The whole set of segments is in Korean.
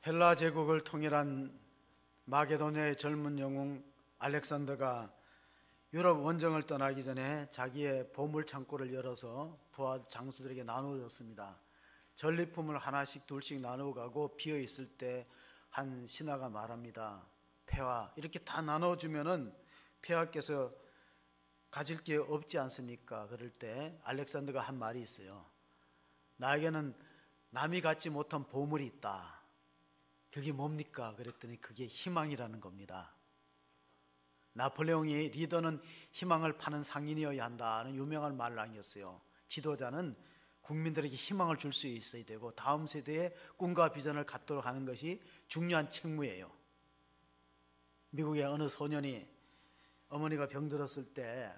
헬라 제국을 통일한 마게도냐의 젊은 영웅 알렉산더가 유럽 원정을 떠나기 전에 자기의 보물 창고를 열어서 부하 장수들에게 나누어줬습니다. 전리품을 하나씩 둘씩 나누어가고 비어있을 때 한 신하가 말합니다. 폐하, 이렇게 다 나눠주면은 폐하께서 가질 게 없지 않습니까? 그럴 때 알렉산더가 한 말이 있어요. 나에게는 남이 갖지 못한 보물이 있다. 그게 뭡니까? 그랬더니 그게 희망이라는 겁니다. 나폴레옹이 리더는 희망을 파는 상인이어야 한다는 유명한 말을 남겼어요. 지도자는 국민들에게 희망을 줄 수 있어야 되고 다음 세대에 꿈과 비전을 갖도록 하는 것이 중요한 책무예요. 미국의 어느 소년이 어머니가 병들었을 때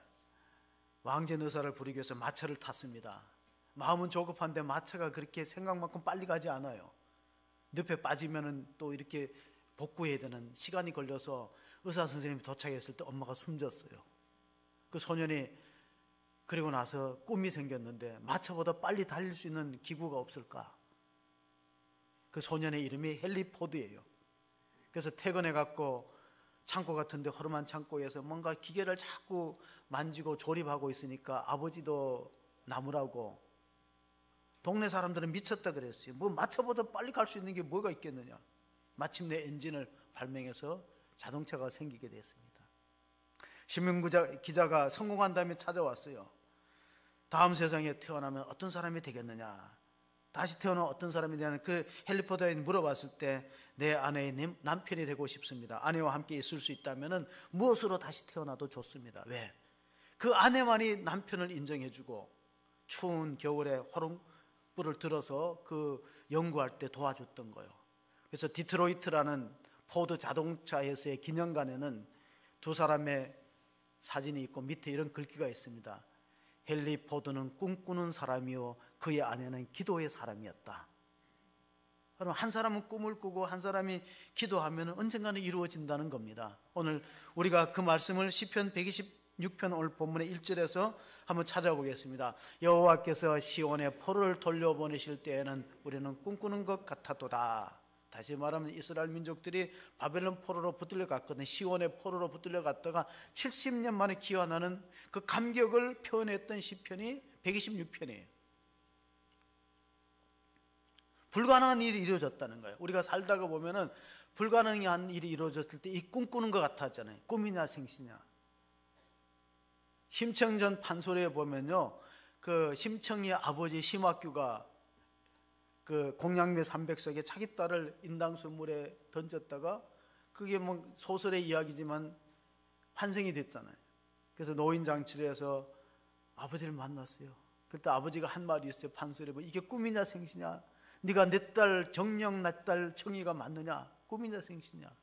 왕전 의사를 부리기 위해서 마차를 탔습니다. 마음은 조급한데 마차가 그렇게 생각만큼 빨리 가지 않아요. 늪에 빠지면은 또 이렇게 복구해야 되는 시간이 걸려서 의사 선생님이 도착했을 때 엄마가 숨졌어요. 그 소년이 그리고 나서 꿈이 생겼는데 마차보다 빨리 달릴 수 있는 기구가 없을까? 그 소년의 이름이 헨리 포드예요. 그래서 퇴근해 갖고 창고 같은데 허름한 창고에서 뭔가 기계를 자꾸 만지고 조립하고 있으니까 아버지도 나무라고 동네 사람들은 미쳤다 그랬어요. 뭐 마차보다 빨리 갈 수 있는 게 뭐가 있겠느냐. 마침내 엔진을 발명해서 자동차가 생기게 됐습니다. 신문기자가 성공한 다음에 찾아왔어요. 다음 세상에 태어나면 어떤 사람이 되겠느냐, 다시 태어나면 어떤 사람이 되냐는 그 헨리 포드에 물어봤을 때 내 아내의 남편이 되고 싶습니다. 아내와 함께 있을 수 있다면 무엇으로 다시 태어나도 좋습니다. 왜? 그 아내만이 남편을 인정해주고 추운 겨울에 화롱불을 들어서 그 연구할 때 도와줬던 거예요. 그래서 디트로이트라는 포드 자동차 회사의 기념관에는 두 사람의 사진이 있고 밑에 이런 글귀가 있습니다. 헨리 포드는 꿈꾸는 사람이요 그의 아내는 기도의 사람이었다. 그럼 한 사람은 꿈을 꾸고 한 사람이 기도하면 언젠가는 이루어진다는 겁니다. 오늘 우리가 그 말씀을 시편 126편 오늘 본문의 1절에서 한번 찾아보겠습니다. 여호와께서 시온의 포로를 돌려보내실 때에는 우리는 꿈꾸는 것 같았도다. 다시 말하면 이스라엘 민족들이 바벨론 포로로 붙들려 갔거든요. 시온의 포로로 붙들려 갔다가 70년 만에 귀환하는 그 감격을 표현했던 시편이 126편이에요. 불가능한 일이 이루어졌다는 거예요. 우리가 살다가 보면은 불가능한 일이 이루어졌을 때 이 꿈꾸는 것 같았잖아요. 꿈이냐 생시냐. 심청전 판소리에 보면요, 그 심청이의 아버지 심학규가 그 공양매 300석에 자기 딸을 인당수 물에 던졌다가 그게 뭐 소설의 이야기지만 환생이 됐잖아요. 그래서 노인장치를 해서 아버지를 만났어요. 그때 아버지가 한 말이 있어요. 판소리에 보면 이게 꿈이냐 생시냐, 네가 내 딸 정령 내 딸 청이가 맞느냐, 꿈이냐 생시냐.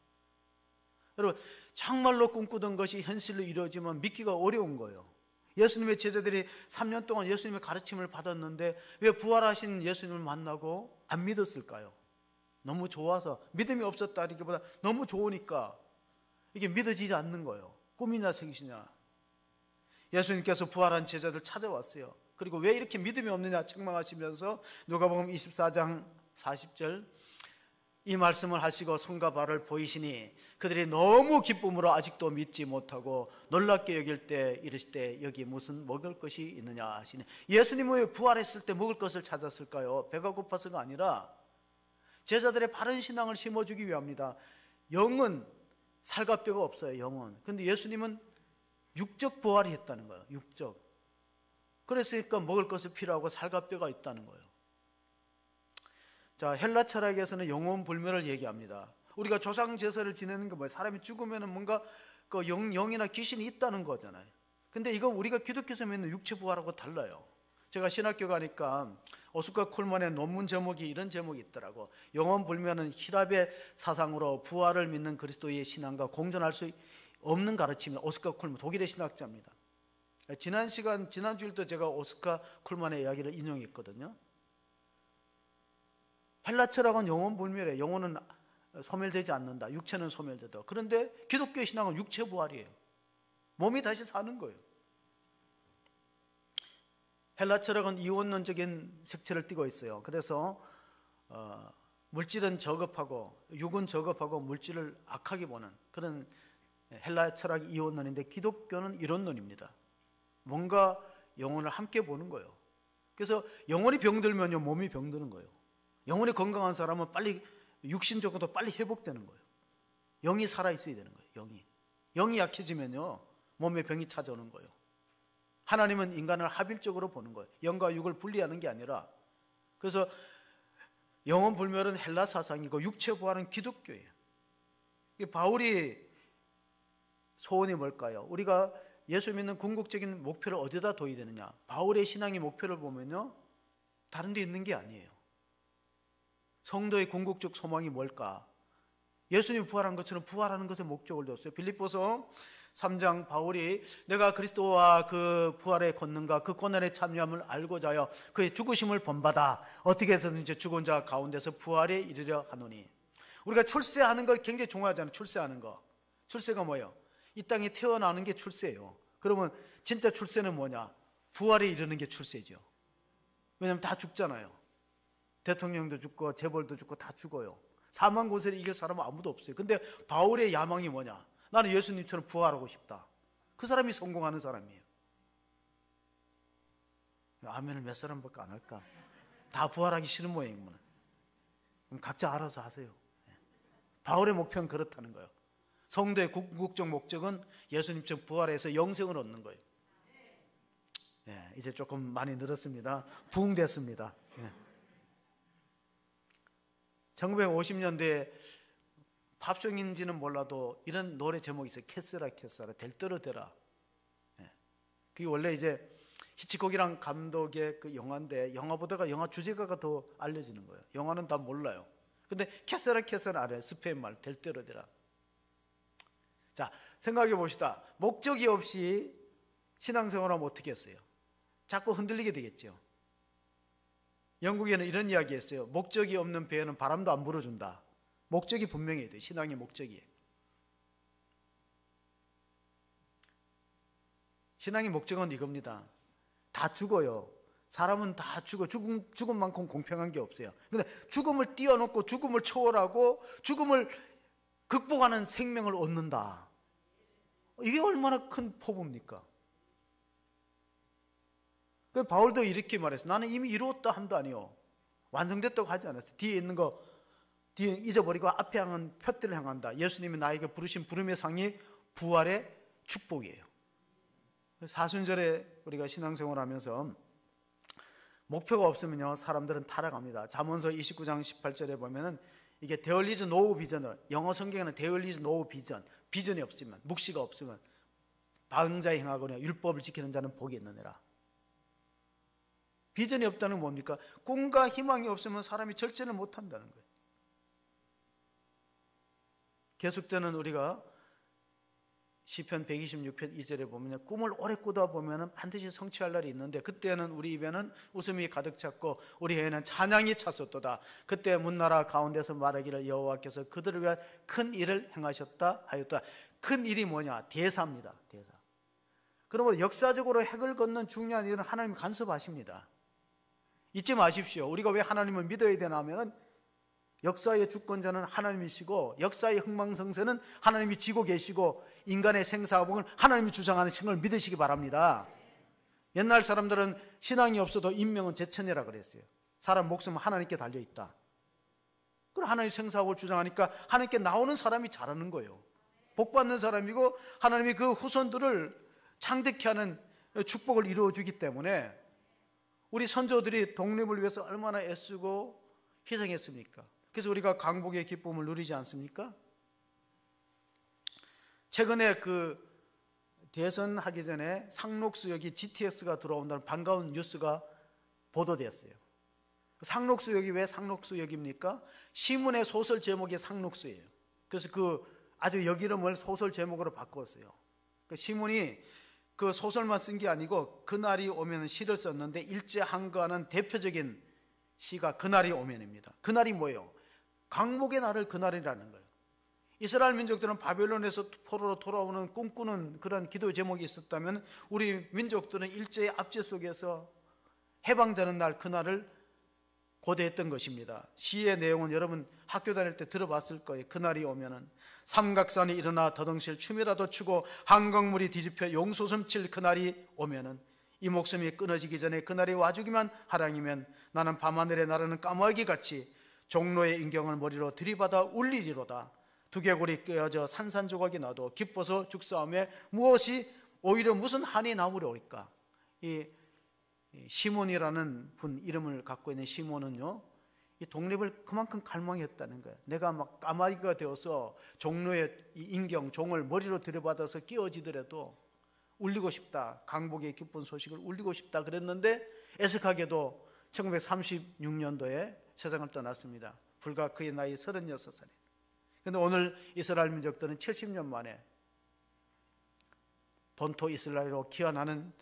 여러분, 정말로 꿈꾸던 것이 현실로 이루어지면 믿기가 어려운 거예요. 예수님의 제자들이 3년 동안 예수님의 가르침을 받았는데 왜 부활하신 예수님을 만나고 안 믿었을까요? 너무 좋아서, 믿음이 없었다기보다 너무 좋으니까 이게 믿어지지 않는 거예요. 꿈이냐 생시냐. 예수님께서 부활한 제자들 찾아왔어요. 그리고 왜 이렇게 믿음이 없느냐 책망하시면서 누가복음 24장 40절 이 말씀을 하시고 손과 발을 보이시니 그들이 너무 기쁨으로 아직도 믿지 못하고 놀랍게 여길 때 이르시되 여기 무슨 먹을 것이 있느냐 하시니, 예수님은 왜 부활했을 때 먹을 것을 찾았을까요? 배가 고파서가 아니라 제자들의 바른 신앙을 심어주기 위함입니다. 영은 살과 뼈가 없어요. 영은. 근데 예수님은 육적 부활이 했다는 거예요. 육적. 그랬으니까 먹을 것이 필요하고 살과 뼈가 있다는 거예요. 자, 헬라 철학에서는 영혼 불멸을 얘기합니다. 우리가 조상 제사를 지내는 게 뭐예요? 사람이 죽으면 뭔가 그 영이나 귀신이 있다는 거잖아요. 근데 이거 우리가 기독교에서 믿는 육체 부활하고 달라요. 제가 신학교 가니까 오스카 쿨만의 논문 제목이 이런 제목이 있더라고. 영혼 불멸은 히랍의 사상으로 부활을 믿는 그리스도의 신앙과 공존할 수 없는 가르침입니다. 오스카 쿨만, 독일의 신학자입니다. 지난 주일도 제가 오스카 쿨만의 이야기를 인용했거든요. 헬라 철학은 영혼 불멸이에요. 영혼은 소멸되지 않는다. 육체는 소멸되다. 그런데 기독교의 신앙은 육체 부활이에요. 몸이 다시 사는 거예요. 헬라 철학은 이원론적인 색채를 띠고 있어요. 그래서 물질은 저급하고 육은 저급하고 물질을 악하게 보는 그런 헬라 철학 이원론인데, 기독교는 이런 논입니다. 뭔가 영혼을 함께 보는 거예요. 그래서 영혼이 병들면요, 몸이 병드는 거예요. 영혼이 건강한 사람은 빨리 육신적으로도 빨리 회복되는 거예요. 영이 살아있어야 되는 거예요. 영이 약해지면요, 몸에 병이 찾아오는 거예요. 하나님은 인간을 합일적으로 보는 거예요. 영과 육을 분리하는 게 아니라. 그래서 영혼 불멸은 헬라 사상이고 육체 부활은 기독교예요. 바울이 소원이 뭘까요? 우리가 예수 믿는 궁극적인 목표를 어디다 둬야 되느냐? 바울의 신앙의 목표를 보면요, 다른 데 있는 게 아니에요. 성도의 궁극적 소망이 뭘까? 예수님이 부활한 것처럼 부활하는 것에 목적을 뒀어요. 빌립보서 3장, 바울이 내가 그리스도와 그 부활의 권능과 그 고난에 참여함을 알고자 하여 그의 죽으심을 본받아 어떻게 해서든지 죽은 자 가운데서 부활에 이르려 하노니. 우리가 출세하는 걸 굉장히 좋아하잖아요. 출세하는 거. 출세가 뭐예요? 이 땅에 태어나는 게 출세예요. 그러면 진짜 출세는 뭐냐? 부활에 이르는 게 출세죠. 왜냐하면 다 죽잖아요. 대통령도 죽고 재벌도 죽고 다 죽어요. 사망 권세를 이길 사람은 아무도 없어요. 근데 바울의 야망이 뭐냐? 나는 예수님처럼 부활하고 싶다. 그 사람이 성공하는 사람이에요. 아멘을 몇 사람밖에 안 할까? 다 부활하기 싫은 모양이구나. 그럼 각자 알아서 하세요. 바울의 목표는 그렇다는 거예요. 성도의 궁극적 목적은 예수님처럼 부활해서 영생을 얻는 거예요. 이제 조금 많이 늘었습니다. 부흥됐습니다. 1950년대에 팝송인지는 몰라도 이런 노래 제목이 있어요. 캐스라 캐스라, 될 대로 되라. 그게 원래 이제 히치콕이랑 감독의 그 영화인데, 영화 보다가 영화 주제가가 더 알려지는 거예요. 영화는 다 몰라요. 근데 캐스라 캐스라 알아요. 스페인 말, 될 대로 되라. 자, 생각해 봅시다. 목적이 없이 신앙생활하면 어떻게 했어요? 자꾸 흔들리게 되겠죠. 영국에는 이런 이야기 했어요. 목적이 없는 배에는 바람도 안 불어준다. 목적이 분명해야 돼요. 신앙의 목적이. 신앙의 목적은 이겁니다. 다 죽어요. 사람은 다 죽어. 죽은 만큼 공평한 게 없어요. 근데 죽음을 뛰어넘고 죽음을 초월하고 죽음을 극복하는 생명을 얻는다. 이게 얼마나 큰 포부입니까? 그 바울도 이렇게 말했어요. 나는 이미 이루었다 함도 아니요, 완성됐다고 하지 않았어요. 뒤에 있는 거 뒤에 잊어버리고 앞에 향한 표대를 향한다. 예수님이 나에게 부르신 부름의 상이 부활의 축복이에요. 사순절에 우리가 신앙생활 하면서 목표가 없으면요, 사람들은 타락합니다. 잠언서 29장 18절에 보면은 이게 There is no vision, 영어 성경에는 There is no vision, 비전이 없으면, 묵시가 없으면 방자에 행하거나 율법을 지키는 자는 복이 있느니라. 비전이 없다는 건 뭡니까? 꿈과 희망이 없으면 사람이 절제를 못한다는 거예요. 계속되는 우리가 시편 126편 2절에 보면 꿈을 오래 꾸다 보면 반드시 성취할 날이 있는데, 그때는 우리 입에는 웃음이 가득 찼고 우리 혀에는 찬양이 찼었도다. 그때 문나라 가운데서 말하기를 여호와께서 그들을 위한 큰 일을 행하셨다 하였다. 큰 일이 뭐냐? 대사입니다. 대사. 그러면 역사적으로 핵을 걷는 중요한 일은 하나님이 간섭하십니다. 잊지 마십시오. 우리가 왜 하나님을 믿어야 되나 하면, 역사의 주권자는 하나님이시고 역사의 흥망성쇠는 하나님이 쥐고 계시고 인간의 생사복은 하나님이 주장하는 걸 믿으시기 바랍니다. 옛날 사람들은 신앙이 없어도 인명은 제천이라 그랬어요. 사람 목숨은 하나님께 달려있다. 그럼 하나님 생사복을 주장하니까 하나님께 나오는 사람이 잘하는 거예요. 복받는 사람이고 하나님이 그 후손들을 창대케 하는 축복을 이루어주기 때문에 우리 선조들이 독립을 위해서 얼마나 애쓰고 희생했습니까? 그래서 우리가 강복의 기쁨을 누리지 않습니까? 최근에 그 대선하기 전에 상록수역이 GTX가 들어온다는 반가운 뉴스가 보도됐어요. 상록수역이 왜 상록수역입니까? 시문의 소설 제목이 상록수예요. 그래서 그 아주 역이름을 소설 제목으로 바꿨어요. 그 시문이 그 소설만 쓴 게 아니고 그날이 오면 시를 썼는데 일제항거하는 대표적인 시가 그날이 오면입니다. 그날이 뭐예요? 강복의 날을 그날이라는 거예요. 이스라엘 민족들은 바벨론에서 포로로 돌아오는 꿈꾸는 그런 기도 제목이 있었다면, 우리 민족들은 일제의 압제 속에서 해방되는 날, 그날을 고대했던 것입니다. 시의 내용은 여러분 학교 다닐 때 들어봤을 거예요. 그날이 오면은 삼각산이 일어나 더덩실 춤이라도 추고 한강물이 뒤집혀 용솟음 칠 그날이 오면은 이 목숨이 끊어지기 전에 그날이 와주기만 하량이면 나는 밤하늘에 나르는 까마귀같이 종로의 인경을 머리로 들이받아 울리리로다. 두개골이 꿰어져 산산조각이 나도 기뻐서 죽사오매 무엇이 오히려 무슨 한이 나무려올까. 이 시몬이라는 분 이름을 갖고 있는 시몬은요, 이 독립을 그만큼 갈망했다는 거예요. 내가 막 까마귀가 되어서 종로의 인경 종을 머리로 들이받아서 끼어지더라도 울리고 싶다, 강복의 기쁜 소식을 울리고 싶다 그랬는데 애석하게도 1936년도에 세상을 떠났습니다. 불과 그의 나이 36살에. 그런데 오늘 이스라엘 민족들은 70년 만에 본토 이스라엘로 귀환하는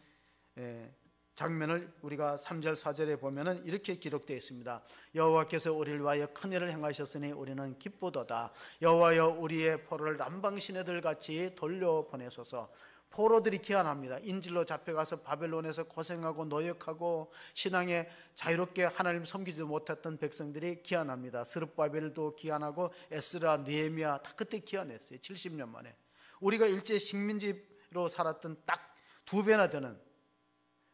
장면을 우리가 3절 4절에 보면은 이렇게 기록되어 있습니다. 여호와께서 우리를 위하여 큰 일을 행하셨으니 우리는 기쁘도다. 여호와여 우리의 포로를 남방 시내들 같이 돌려보내소서. 포로들이 귀환합니다. 인질로 잡혀가서 바벨론에서 고생하고 노역하고 신앙에 자유롭게 하나님 섬기지 못했던 백성들이 귀환합니다. 스룹바벨도 귀환하고 에스라, 느헤미야 다 그때 귀환했어요. 70년 만에. 우리가 일제 식민지로 살았던 딱 2배나 되는,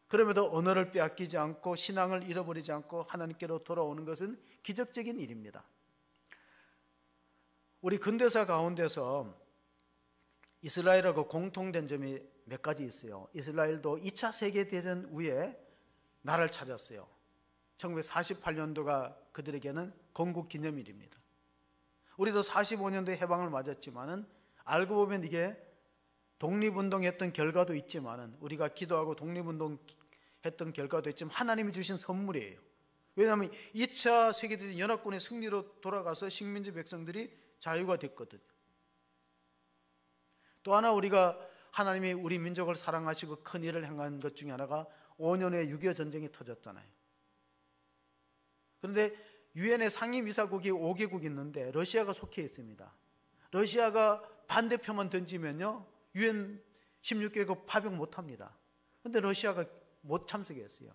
그럼에도 언어를 빼앗기지 않고 신앙을 잃어버리지 않고 하나님께로 돌아오는 것은 기적적인 일입니다. 우리 근대사 가운데서 이스라엘하고 공통된 점이 몇 가지 있어요. 이스라엘도 2차 세계대전 후에 나라를 찾았어요. 1948년도가 그들에게는 건국기념일입니다. 우리도 45년도에 해방을 맞았지만은 알고 보면 이게 독립운동했던 결과도 있지만은, 우리가 기도하고 독립운동했던 결과도 있지만 하나님이 주신 선물이에요. 왜냐하면 2차 세계대전 연합군의 승리로 돌아가서 식민지 백성들이 자유가 됐거든요. 또 하나 우리가 하나님이 우리 민족을 사랑하시고 큰 일을 행한 것 중에 하나가 5년 후에 6.25 전쟁이 터졌잖아요. 그런데 유엔의 상임이사국이 5개국 있는데 러시아가 속해 있습니다. 러시아가 반대표만 던지면요 유엔 16개국 파병 못합니다. 그런데 러시아가 못 참석했어요.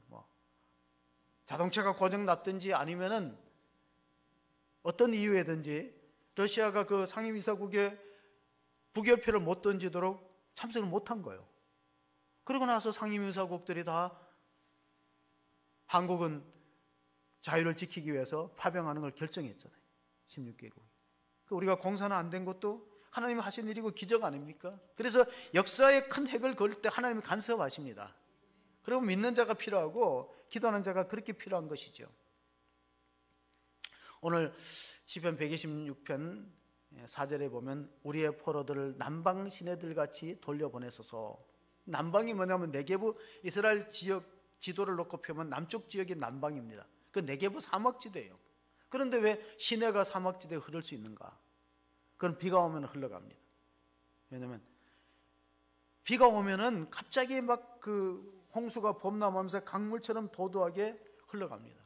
자동차가 고장났든지 아니면은 어떤 이유에든지 러시아가 그 상임이사국에 부결표를 못 던지도록 참석을 못한 거예요. 그러고 나서 상임이사국들이 다 한국은 자유를 지키기 위해서 파병하는 걸 결정했잖아요. 16개국. 우리가 공사는 안 된 것도 하나님이 하신 일이고 기적 아닙니까? 그래서 역사에 큰 획을 그을 때 하나님이 간섭하십니다. 그리고 믿는 자가 필요하고 기도하는 자가 그렇게 필요한 것이죠. 오늘 시편 126편 4절에 보면 우리의 포로들을 남방 시내들 같이 돌려보내소서. 남방이 뭐냐면 네게부 이스라엘 지역 지도를 놓고 펴면 남쪽 지역이 남방입니다. 그 네게부 사막지대예요. 그런데 왜 시내가 사막지대에 흐를 수 있는가? 그건 비가 오면 흘러갑니다. 왜냐하면 비가 오면은 갑자기 막 그 홍수가 범람하면서 강물처럼 도도하게 흘러갑니다.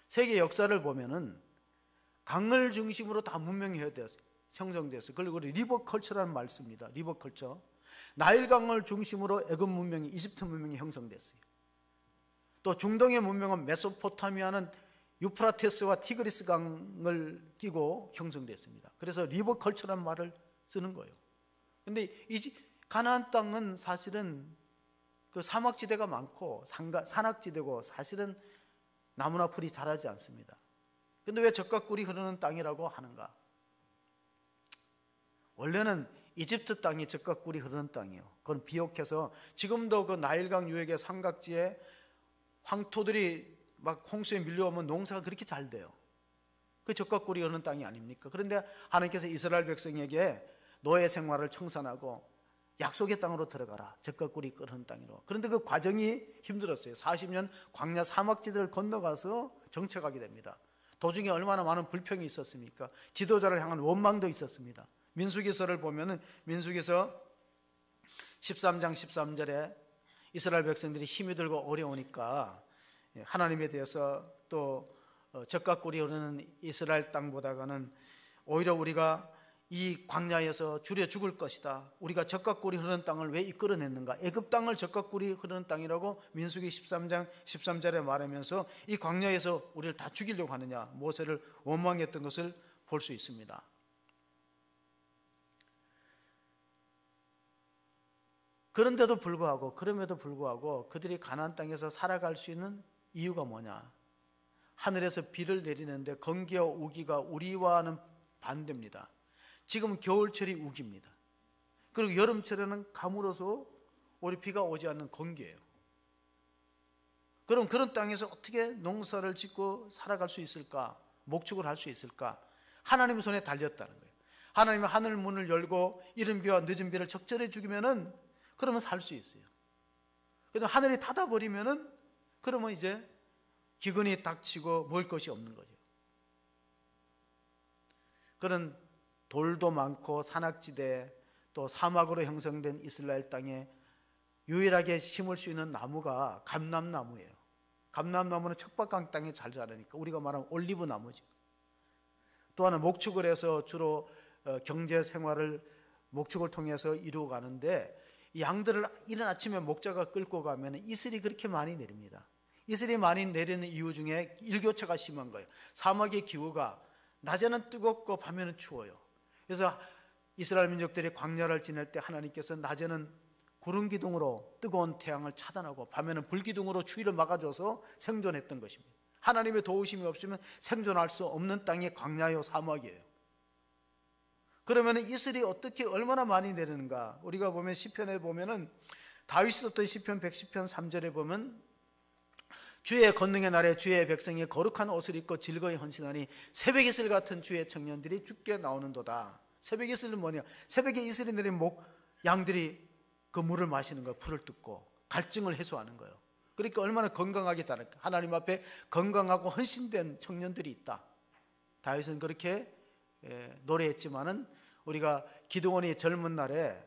세계 역사를 보면은 강을 중심으로 다 문명이 형성되었어요. 그리고 리버컬처라는 말 씁니다. 리버컬처. 나일강을 중심으로 애굽 문명이, 이집트 문명이 형성됐어요. 또 중동의 문명은 메소포타미아는 유프라테스와 티그리스 강을 끼고 형성됐습니다. 그래서 리버컬처라는 말을 쓰는 거예요. 그런데 이 가나안 땅은 사실은 그 사막지대가 많고 산악지대고 사실은 나무나 풀이 자라지 않습니다. 그런데 왜 젖과 꿀이 흐르는 땅이라고 하는가? 원래는 이집트 땅이 젖과 꿀이 흐르는 땅이에요. 그건 비옥해서 지금도 그 나일강 유역의 삼각지에 황토들이 막 홍수에 밀려오면 농사가 그렇게 잘 돼요. 그 젖과 꿀이 흐르는 땅이 아닙니까? 그런데 하나님께서 이스라엘 백성에게 노예 생활을 청산하고 약속의 땅으로 들어가라. 젖과 꿀이 흐르는 땅으로. 그런데 그 과정이 힘들었어요. 40년 광야 사막지대를 건너가서 정착하게 됩니다. 도중에 얼마나 많은 불평이 있었습니까? 지도자를 향한 원망도 있었습니다. 민수기서를 보면은 민수기서 13장 13절에 이스라엘 백성들이 힘이 들고 어려우니까 하나님에 대해서 또 젖과 꿀이 흐르는 이스라엘 땅보다는 오히려 우리가 이 광야에서 줄여 죽을 것이다. 우리가 젖과 꿀이 흐르는 땅을 왜 이끌어냈는가? 애굽 땅을 젖과 꿀이 흐르는 땅이라고 민수기 13장 13절에 말하면서 이 광야에서 우리를 다 죽이려고 하느냐, 모세를 원망했던 것을 볼 수 있습니다. 그럼에도 불구하고 그들이 가나안 땅에서 살아갈 수 있는 이유가 뭐냐? 하늘에서 비를 내리는데 건기와 우기가 우리와는 반대입니다. 지금 겨울철이 우기입니다. 그리고 여름철에는 가물어서 우리 비가 오지 않는 건기예요. 그럼 그런 땅에서 어떻게 농사를 짓고 살아갈 수 있을까? 목축을 할 수 있을까? 하나님의 손에 달렸다는 거예요. 하나님의 하늘 문을 열고 이른 비와 늦은 비를 적절히 주기면은 그러면 살 수 있어요. 그런데 하늘이 닫아버리면은 그러면 이제 기근이 닥치고 먹을 것이 없는 거죠. 그런 돌도 많고 산악지대 또 사막으로 형성된 이스라엘 땅에 유일하게 심을 수 있는 나무가 감람나무예요. 감람나무는 척박한 땅에 잘 자라니까 우리가 말하는 올리브 나무죠. 또 하나 목축을 해서 주로 경제 생활을 목축을 통해서 이루어 가는데 양들을 이른 아침에 목자가 끌고 가면 이슬이 그렇게 많이 내립니다. 이슬이 많이 내리는 이유 중에 일교차가 심한 거예요. 사막의 기후가 낮에는 뜨겁고 밤에는 추워요. 그래서 이스라엘 민족들이 광야를 지낼 때 하나님께서 낮에는 구름 기둥으로 뜨거운 태양을 차단하고 밤에는 불 기둥으로 추위를 막아줘서 생존했던 것입니다. 하나님의 도우심이 없으면 생존할 수 없는 땅이 광야요 사막이에요. 그러면 이슬이 어떻게 얼마나 많이 내리는가? 우리가 보면 시편에 보면은 다윗이 썼던 시편 110편 3절에 보면 주의 권능의 날에 주의 백성이 거룩한 옷을 입고 즐거이 헌신하니 새벽 이슬 같은 주의 청년들이 죽게 나오는도다. 새벽 이슬은 뭐냐? 새벽에 이슬이 내린 양들이 그 물을 마시는 거예요. 풀을 뜯고 갈증을 해소하는 거예요. 그러니까 얼마나 건강하게 자랄까? 하나님 앞에 건강하고 헌신된 청년들이 있다. 다윗은 그렇게 노래했지만은 우리가 기드온이 젊은 날에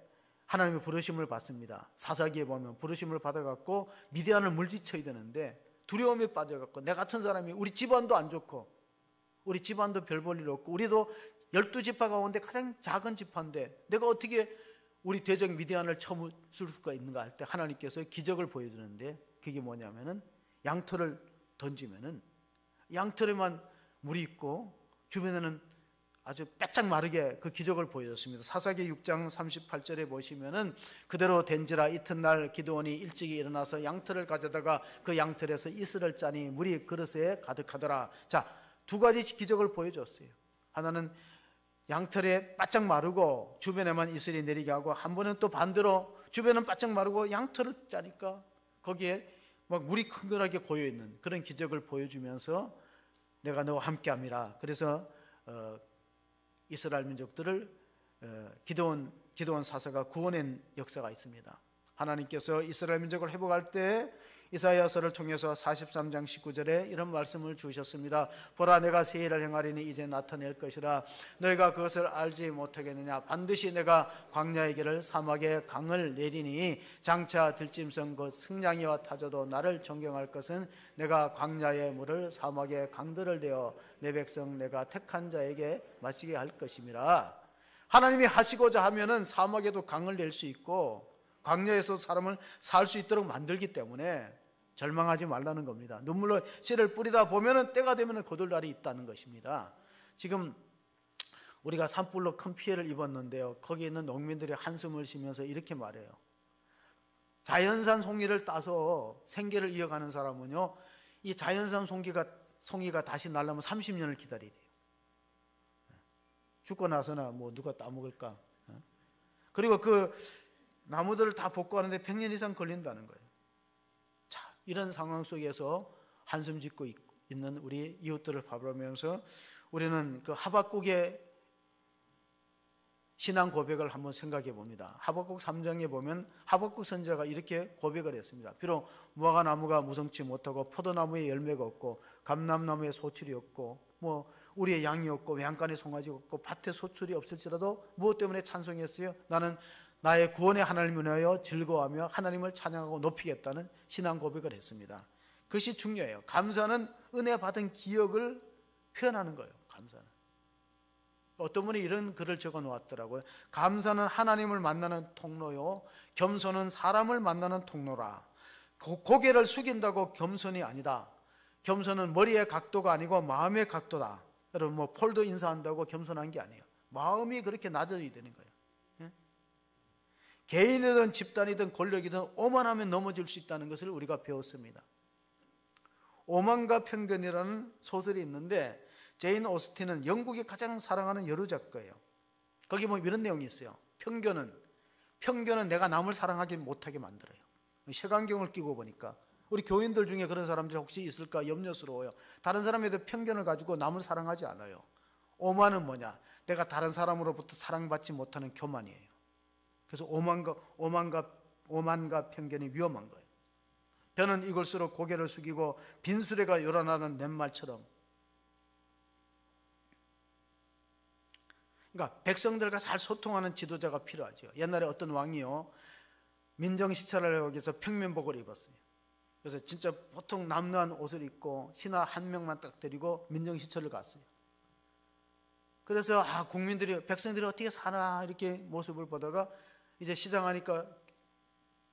하나님의 부르심을 받습니다. 사사기에 보면 부르심을 받아갖고 미디안을 물리쳐야 되는데 두려움에 빠져갖고 내 같은 사람이 우리 집안도 안 좋고 우리 집안도 별 볼 일 없고 우리도 12지파 가운데 가장 작은 지파인데 내가 어떻게 우리 대적 미디안을 쳐물 수가 있는가 할 때 하나님께서 기적을 보여주는데 그게 뭐냐면은 양털을 던지면은 양털에만 물이 있고 주변에는 아주 빼짝 마르게 그 기적을 보여줬습니다. 사사기 6장 38절에 보시면은 그대로 된지라 이튿날 기드온이 일찍이 일어나서 양털을 가져다가 그 양털에서 이슬을 짜니 물이 그릇에 가득하더라. 자, 두 가지 기적을 보여줬어요. 하나는 양털에 바짝 마르고 주변에만 이슬이 내리게 하고 한 번은 또 반대로 주변은 바짝 마르고 양털을 짜니까 거기에 막 물이 큰근하게 고여있는 그런 기적을 보여주면서 내가 너와 함께함이라. 그래서 이스라엘 민족들을 기드온 사사가 구원한 역사가 있습니다. 하나님께서 이스라엘 민족을 회복할 때 이사야서를 통해서 43장 19절에 이런 말씀을 주셨습니다. 보라 내가 새 일을 행하리니 이제 나타낼 것이라 너희가 그것을 알지 못하겠느냐. 반드시 내가 광야의 길을 사막에 강을 내리니 장차 들짐승 곧 승냥이와 타조도 나를 존경할 것은 내가 광야의 물을 사막에 강들을 내어 내 백성 내가 택한 자에게 마시게 할 것임이라. 하나님이 하시고자 하면은 사막에도 강을 낼 수 있고 광야에서 사람을 살 수 있도록 만들기 때문에 절망하지 말라는 겁니다. 눈물로 씨를 뿌리다 보면은 때가 되면은 거둘 날이 있다는 것입니다. 지금 우리가 산불로 큰 피해를 입었는데요. 거기 있는 농민들이 한숨을 쉬면서 이렇게 말해요. 자연산 송이를 따서 생계를 이어가는 사람은요, 이 자연산 송이가 다시 날려면 30년을 기다려야 돼요. 죽고 나서나 뭐 누가 따먹을까? 그리고 그 나무들을 다 복구하는데 100년 이상 걸린다는 거예요. 자, 이런 상황 속에서 한숨 짓고 있는 우리 이웃들을 바라보면서 우리는 그 하박국의 신앙 고백을 한번 생각해 봅니다. 하박국 3장에 보면 하박국 선지자가 이렇게 고백을 했습니다. 비록 무화과나무가 무성치 못하고 포도나무에 열매가 없고 감람나무에 소출이 없고 뭐 우리의 양이 없고 외양간에 송아지가 없고 밭에 소출이 없을지라도 무엇 때문에 찬송했어요? 나는 나의 구원의 하나님을 위하여 즐거워하며 하나님을 찬양하고 높이겠다는 신앙 고백을 했습니다. 그것이 중요해요. 감사는 은혜 받은 기억을 표현하는 거예요. 감사는 어떤 분이 이런 글을 적어 놓았더라고요. 감사는 하나님을 만나는 통로요, 겸손은 사람을 만나는 통로라. 고개를 숙인다고 겸손이 아니다. 겸손은 머리의 각도가 아니고 마음의 각도다. 여러분, 뭐 폴도 인사한다고 겸손한 게 아니에요. 마음이 그렇게 낮아져야 되는 거예요. 예? 개인이든 집단이든 권력이든 오만하면 넘어질 수 있다는 것을 우리가 배웠습니다. 오만과 편견이라는 소설이 있는데, 제인 오스틴은 영국이 가장 사랑하는 여러 작가예요. 거기 보면 이런 내용이 있어요. 편견은 내가 남을 사랑하지 못하게 만들어요. 색안경을 끼고 보니까 우리 교인들 중에 그런 사람들이 혹시 있을까 염려스러워요. 다른 사람에 대해 편견을 가지고 남을 사랑하지 않아요. 오만은 뭐냐? 내가 다른 사람으로부터 사랑받지 못하는 교만이에요. 그래서 오만과 편견이 위험한 거예요. 변은 이글수록 고개를 숙이고 빈수레가 요란하는 냇말처럼. 그러니까 백성들과 잘 소통하는 지도자가 필요하죠. 옛날에 어떤 왕이요, 민정시찰을 하기 위해서 평면복을 입었어요. 그래서 진짜 보통 남루한 옷을 입고 신하 한 명만 딱 데리고 민정시찰을 갔어요. 그래서 백성들이 어떻게 사나 이렇게 모습을 보다가 이제 시장하니까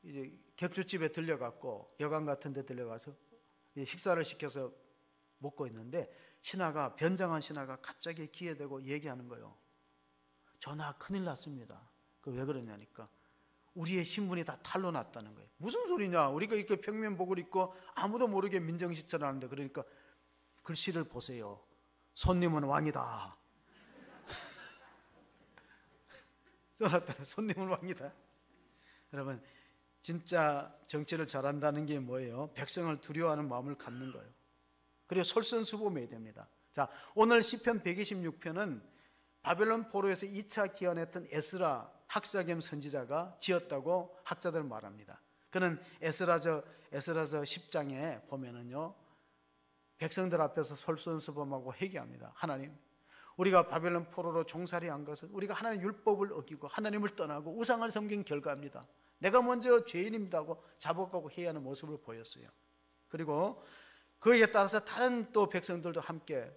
이제 객주집에 들려갔고 여관 같은 데 들려가서 식사를 시켜서 먹고 있는데 변장한 신하가 갑자기 귀에 대고 얘기하는 거예요. 전하, 큰일 났습니다. 왜 그러냐니까 우리의 신분이 다 탄로 났다는 거예요. 무슨 소리냐? 우리가 이렇게 평면복을 입고 아무도 모르게 민정시찰을 하는데, 그러니까 글씨를 보세요. 손님은 왕이다. 써놨다. 손님은 왕이다. 여러분, 진짜 정치를 잘한다는 게 뭐예요? 백성을 두려워하는 마음을 갖는 거예요. 그리고 솔선수범해야 됩니다. 자, 오늘 시편 126편은 바벨론 포로에서 2차 기원했던 에스라 학사 겸 선지자가 지었다고 학자들 말합니다. 그는 에스라서 10장에 보면은요, 백성들 앞에서 솔선수범하고 회개합니다. 하나님, 우리가 바벨론 포로로 종살이한 것은 우리가 하나님 율법을 어기고 하나님을 떠나고 우상을 섬긴 결과입니다. 내가 먼저 죄인입니다 하고 자복하고 회개하는 모습을 보였어요. 그리고 그에 따라서 다른 또 백성들도 함께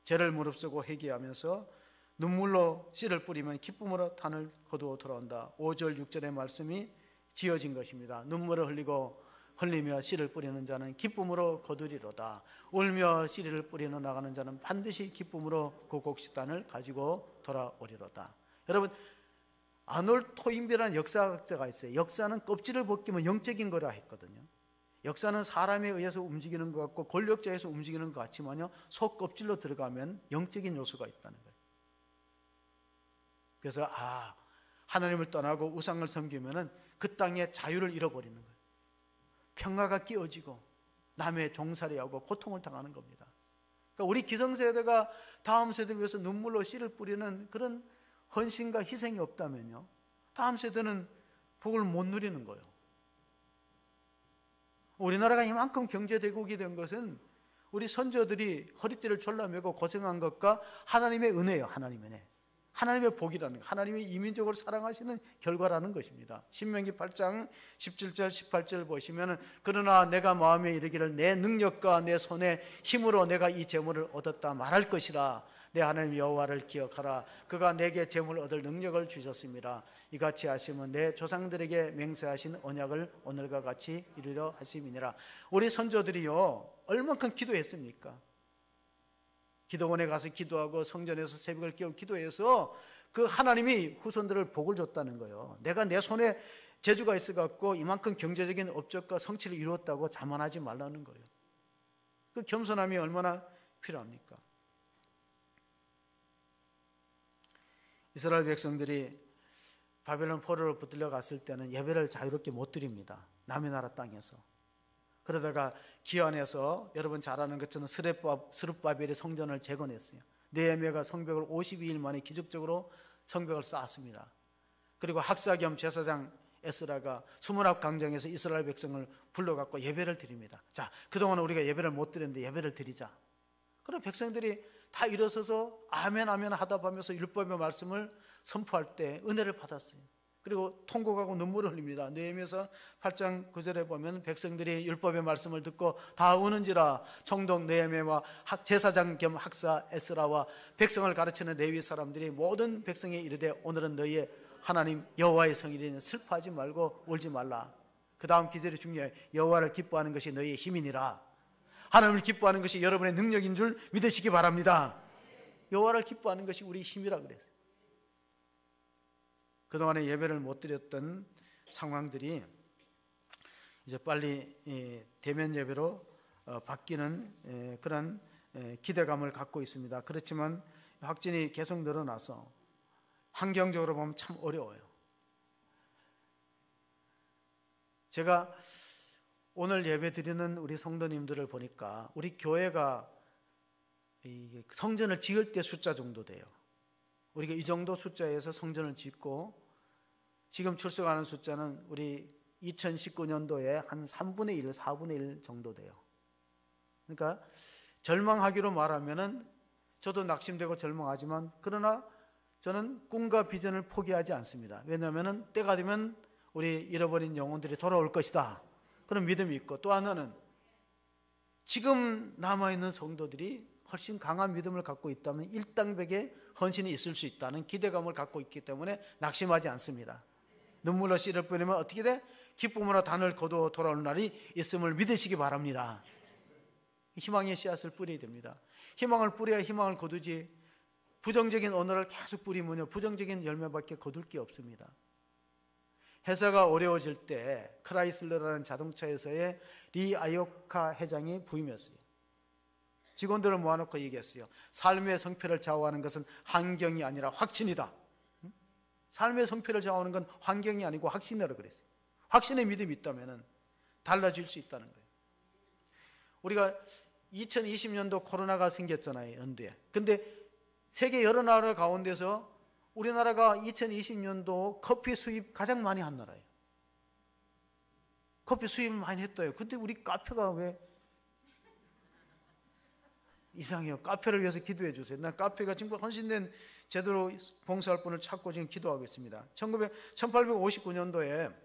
죄를 무릅쓰고 회개하면서 눈물로 씨를 뿌리면 기쁨으로 단을 거두어 돌아온다. 5절 6절의 말씀이 지어진 것입니다. 눈물을 흘리며 씨를 뿌리는 자는 기쁨으로 거두리로다. 울며 씨를 뿌리러 나가는 자는 반드시 기쁨으로 그 곡식단을 가지고 돌아오리로다. 여러분, 아놀 토인비라는 역사학자가 있어요. 역사는 껍질을 벗기면 영적인 거라 했거든요. 역사는 사람에 의해서 움직이는 것 같고 권력자에서 움직이는 것 같지만요, 속 껍질로 들어가면 영적인 요소가 있다는 거예요. 그래서 하나님을 떠나고 우상을 섬기면은 그 땅에 자유를 잃어버리는 거예요. 평화가 끼어지고 남의 종살이하고 고통을 당하는 겁니다. 그러니까 우리 기성세대가 다음 세대를 위해서 눈물로 씨를 뿌리는 그런 헌신과 희생이 없다면요, 다음 세대는 복을 못 누리는 거예요. 우리나라가 이만큼 경제대국이 된 것은 우리 선조들이 허리띠를 졸라매고 고생한 것과 하나님의 은혜예요. 하나님의 은혜, 하나님의 복이라는 것, 하나님이 이민족을 사랑하시는 결과라는 것입니다. 신명기 8장 17절 18절 보시면은, 그러나 내가 마음에 이르기를 내 능력과 내 손의 힘으로 내가 이 재물을 얻었다 말할 것이라. 내 하나님 여호와를 기억하라. 그가 내게 재물을 얻을 능력을 주셨습니다. 이같이 하시면 내 조상들에게 맹세하신 언약을 오늘과 같이 이루려 하심이니라. 우리 선조들이요, 얼만큼 기도했습니까? 기도원에 가서 기도하고 성전에서 새벽을 깨워 기도해서 그 하나님이 후손들을 복을 줬다는 거예요. 내가 내 손에 재주가 있어갖고 이만큼 경제적인 업적과 성취를 이루었다고 자만하지 말라는 거예요. 그 겸손함이 얼마나 필요합니까? 이스라엘 백성들이 바벨론 포로로 붙들려 갔을 때는 예배를 자유롭게 못 드립니다. 남의 나라 땅에서. 그러다가 기환에서 여러분 잘 아는 것처럼 스룹바벨이 성전을 재건했어요. 느헤미야가 성벽을 52일 만에 기적적으로 성벽을 쌓았습니다. 그리고 학사 겸 제사장 에스라가 수문학 광장에서 이스라엘 백성을 불러갖고 예배를 드립니다. 자, 그동안 우리가 예배를 못 드렸는데 예배를 드리자. 그럼 백성들이 다 일어서서 아멘 아멘 하다 보면서 율법의 말씀을 선포할 때 은혜를 받았어요. 그리고 통곡하고 눈물을 흘립니다. 느헤미야서 8장 9절에 보면 백성들이 율법의 말씀을 듣고 다 우는지라 총독 느헤미야와 제사장 겸 학사 에스라와 백성을 가르치는 레위 사람들이 모든 백성에 이르되 오늘은 너희의 하나님 여호와의 성일이니 슬퍼하지 말고 울지 말라. 그 다음 기절이 중요해요. 여호와를 기뻐하는 것이 너희의 힘이니라. 하나님을 기뻐하는 것이 여러분의 능력인 줄 믿으시기 바랍니다. 여호와를 기뻐하는 것이 우리 힘이라 그랬어요. 그동안에 예배를 못 드렸던 상황들이 이제 빨리 대면 예배로 바뀌는 그런 기대감을 갖고 있습니다. 그렇지만 확진이 계속 늘어나서 환경적으로 보면 참 어려워요. 제가 오늘 예배 드리는 우리 성도님들을 보니까 우리 교회가 성전을 지을 때 숫자 정도 돼요. 우리가 이 정도 숫자에서 성전을 짓고 지금 출석하는 숫자는 우리 2019년도에 한 3분의 1, 4분의 1 정도 돼요. 그러니까 절망하기로 말하면은 저도 낙심되고 절망하지만 그러나 저는 꿈과 비전을 포기하지 않습니다. 왜냐하면 때가 되면 우리 잃어버린 영혼들이 돌아올 것이다. 그런 믿음이 있고 또 하나는 지금 남아있는 성도들이 훨씬 강한 믿음을 갖고 있다면 일당백의 헌신이 있을 수 있다는 기대감을 갖고 있기 때문에 낙심하지 않습니다. 눈물로 씨를 뿌리면 어떻게 돼? 기쁨으로 단을 거두어 돌아오는 날이 있음을 믿으시기 바랍니다. 희망의 씨앗을 뿌려야 됩니다. 희망을 뿌려야 희망을 거두지 부정적인 언어를 계속 뿌리면요 부정적인 열매밖에 거둘 게 없습니다. 회사가 어려워질 때 크라이슬러라는 자동차 회사의 리 아이오카 회장이 부임했어요. 직원들을 모아놓고 얘기했어요. 삶의 성패를 좌우하는 것은 환경이 아니라 확신이다. 삶의 성패를 좌우하는 건 환경이 아니고 확신이라고 그랬어요. 확신의 믿음이 있다면 달라질 수 있다는 거예요. 우리가 2020년도 코로나가 생겼잖아요, 연두에. 근데 세계 여러 나라 가운데서 우리나라가 2020년도 커피 수입 가장 많이 한 나라예요. 커피 수입을 많이 했다요. 근데 우리 카페가 왜 이상해요. 카페를 위해서 기도해 주세요. 난 카페가 지금 헌신된 제대로 봉사할 분을 찾고 지금 기도하고 있습니다. 1859년도에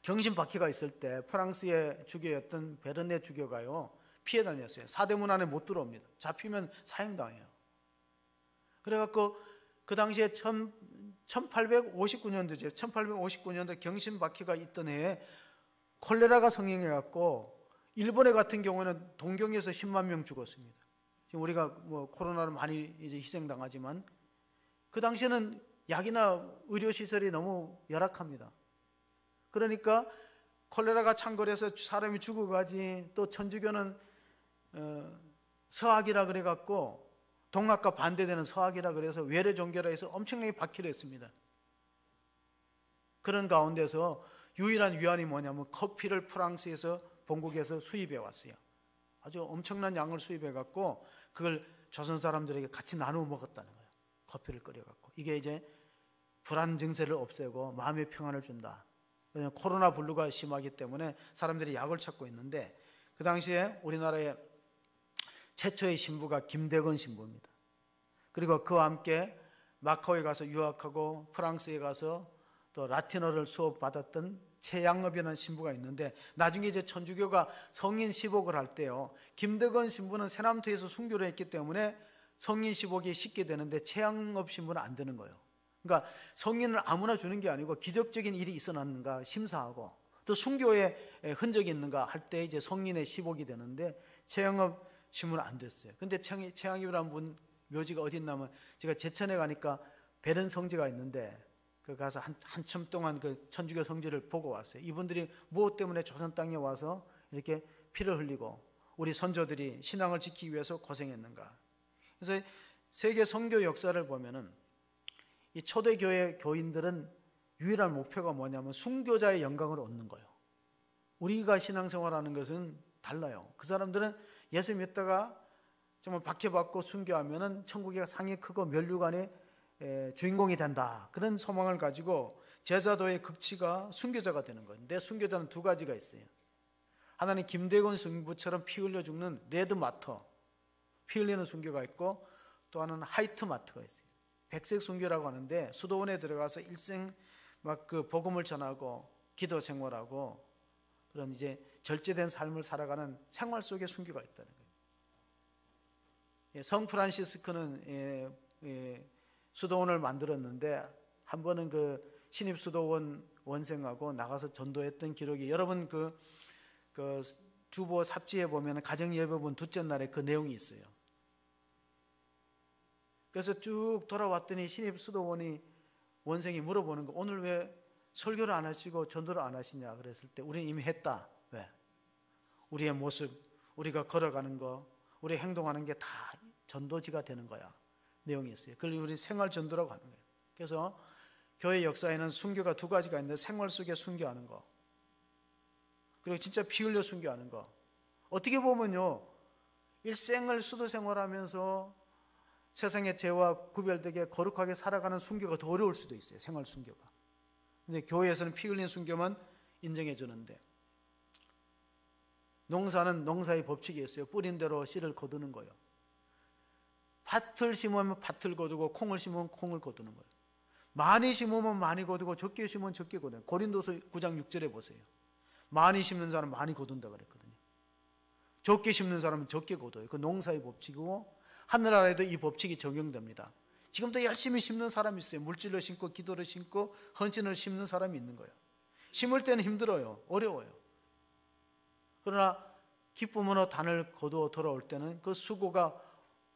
경신박해가 있을 때 프랑스의 주교였던 베르네 주교가요 피해 다녔어요. 사대문 안에 못 들어옵니다. 잡히면 사형당해요. 그래갖고 그 당시에 1859년도죠. 1859년도 경신박해가 있던 해에 콜레라가 성행해갖고 일본에 같은 경우는 동경에서 10만 명 죽었습니다. 지금 우리가 뭐 코로나로 많이 이제 희생당하지만 그 당시에는 약이나 의료시설이 너무 열악합니다. 그러니까 콜레라가 창궐해서 사람이 죽어가지 또 천주교는 서학이라 그래갖고 동학과 반대되는 서학이라 그래서 외래 종교라 해서 엄청나게 박해를 했습니다. 그런 가운데서 유일한 위안이 뭐냐면 커피를 프랑스에서 본국에서 수입해 왔어요. 아주 엄청난 양을 수입해 갖고 그걸 조선 사람들에게 같이 나누어 먹었다는 거예요. 커피를 끓여 갖고. 이게 이제 불안 증세를 없애고 마음의 평안을 준다. 왜냐하면 코로나 블루가 심하기 때문에 사람들이 약을 찾고 있는데 그 당시에 우리나라의 최초의 신부가 김대건 신부입니다. 그리고 그와 함께 마카오에 가서 유학하고 프랑스에 가서 또 라틴어를 수업받았던 최양업이라는 신부가 있는데 나중에 이제 천주교가 성인 시복을 할 때요 김대건 신부는 세남토에서 순교를 했기 때문에 성인 시복이 쉽게 되는데 최양업 신부는 안 되는 거예요. 그러니까 성인을 아무나 주는 게 아니고 기적적인 일이 있어놨는가 심사하고 또 순교의 흔적이 있는가 할 때 이제 성인의 시복이 되는데 최양업 신부는 안 됐어요. 근데 최양업이라는 분 묘지가 어디 있냐면 제가 제천에 가니까 베른 성지가 있는데 그 가서 한참 동안 그 천주교 성지를 보고 왔어요. 이분들이 무엇 때문에 조선 땅에 와서 이렇게 피를 흘리고 우리 선조들이 신앙을 지키기 위해서 고생했는가. 그래서 세계 선교 역사를 보면은 이 초대교회 교인들은 유일한 목표가 뭐냐면 순교자의 영광을 얻는 거예요. 우리가 신앙생활하는 것은 달라요. 그 사람들은 예수 믿다가 정말 박해받고 순교하면은 천국의 상이 크고 면류관의 주인공이 된다. 그런 소망을 가지고 제자도의 극치가 순교자가 되는 거예요. 내 순교자는 두 가지가 있어요. 하나는 김대건 신부처럼 피 흘려 죽는 레드마터, 피 흘리는 순교가 있고 또 하나는 화이트마터가 있어요. 백색 순교라고 하는데 수도원에 들어가서 일생 막 그 복음을 전하고 기도 생활하고 그런 이제 절제된 삶을 살아가는 생활 속에 순교가 있다는 거예요. 성 프란시스코는 수도원을 만들었는데 한 번은 그 신입 수도원 원생하고 나가서 전도했던 기록이, 여러분 그 주보 삽지에 보면 가정예배본 둘째 날에 그 내용이 있어요. 그래서 쭉 돌아왔더니 신입 수도원이 원생이 물어보는 거, 오늘 왜 설교를 안 하시고 전도를 안 하시냐 그랬을 때, 우리는 이미 했다. 왜? 우리의 모습, 우리가 걸어가는 거, 우리 행동하는 게 다 전도지가 되는 거야. 내용이 있어요. 그걸 우리 생활 전도라고 하는 거예요. 그래서 교회 역사에는 순교가 두 가지가 있는데, 생활 속에 순교하는 거, 그리고 진짜 피 흘려 순교하는 거. 어떻게 보면요, 일생을 수도 생활하면서 세상의 죄와 구별되게 거룩하게 살아가는 순교가 더 어려울 수도 있어요. 생활 순교가. 근데 교회에서는 피 흘린 순교만 인정해 주는데, 농사는 농사의 법칙이 있어요. 뿌린 대로 씨를 거두는 거예요. 밭을 심으면 밭을 거두고 콩을 심으면 콩을 거두는 거예요. 많이 심으면 많이 거두고 적게 심으면 적게 거두는 거예요. 고린도서 9장 6절에 보세요. 많이 심는 사람은 많이 거둔다 그랬거든요. 적게 심는 사람은 적게 거둬요. 그 농사의 법칙이고, 하늘나라에도 이 법칙이 적용됩니다. 지금도 열심히 심는 사람이 있어요. 물질로 심고 기도로 심고 헌신을 심는 사람이 있는 거예요. 심을 때는 힘들어요. 어려워요. 그러나 기쁨으로 단을 거두어 돌아올 때는 그 수고가